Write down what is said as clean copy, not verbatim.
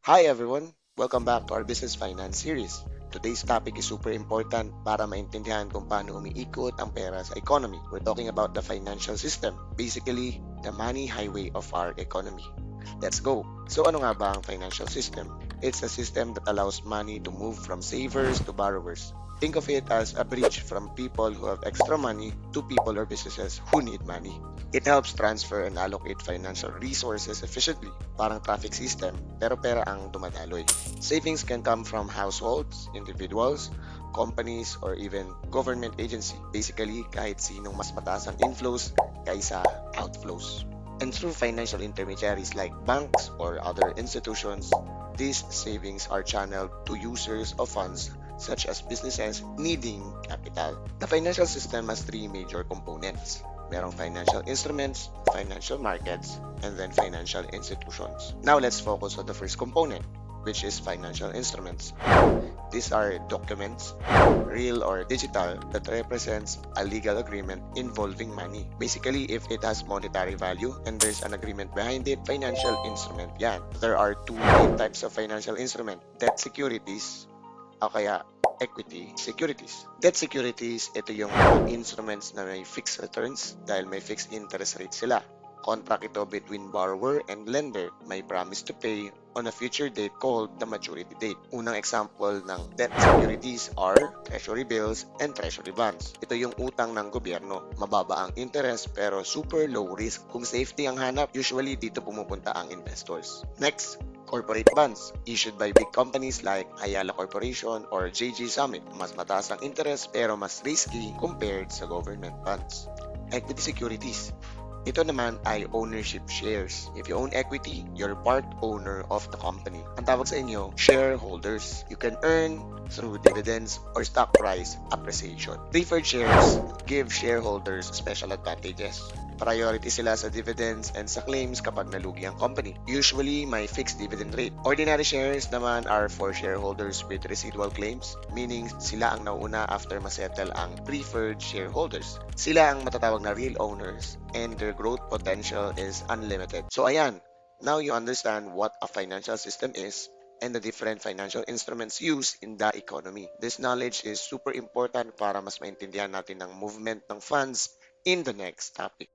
Hi everyone! Welcome back to our Business Finance series. Today's topic is super important para maintindihan kung paano umiikot ang pera sa economy. We're talking about the financial system, basically the money highway of our economy. Let's go! So ano nga ba ang financial system? It's a system that allows money to move from savers to borrowers. Think of it as a bridge from people who have extra money to people or businesses who need money. It helps transfer and allocate financial resources efficiently, parang traffic system, pero pera ang dumadaloy. Savings can come from households, individuals, companies, or even government agency. Basically, kahit sinong mas mataas ang inflows kaysa outflows. And through financial intermediaries like banks or other institutions, these savings are channeled to users of funds such as businesses needing capital. The financial system has three major components. Merong financial instruments, financial markets, and then financial institutions. Now let's focus on the first component, which is financial instruments. These are documents, real or digital, that represents a legal agreement involving money. Basically, if it has monetary value and there's an agreement behind it, financial instrument yan. There are two main types of financial instrument: debt securities o kaya equity securities. Debt securities, ito yung mga instruments na may fixed returns dahil may fixed interest rate sila. Contract ito between borrower and lender. May promise to pay on a future date called the maturity date. Unang example ng debt securities are treasury bills and treasury bonds. Ito yung utang ng gobyerno. Mababa ang interest pero super low risk. Kung safety ang hanap, usually dito pumupunta ang investors. Next, corporate bonds issued by big companies like Ayala Corporation or JG Summit. Mas mataas ang interest pero mas risky compared sa government bonds. Equity securities. Ito naman ay ownership shares. If you own equity, you're part owner of the company. Ang tawag sa inyo, shareholders. You can earn through dividends or stock price appreciation. Preferred shares give shareholders special advantages. Priority sila sa dividends and sa claims kapag nalugi ang company. Usually, may fixed dividend rate. Ordinary shares naman are for shareholders with residual claims, meaning sila ang nauuna after masettle ang preferred shareholders. Sila ang matatawag na real owners and their growth potential is unlimited. So ayan, now you understand what a financial system is and the different financial instruments used in the economy. This knowledge is super important para mas maintindihan natin ang movement ng funds in the next topic.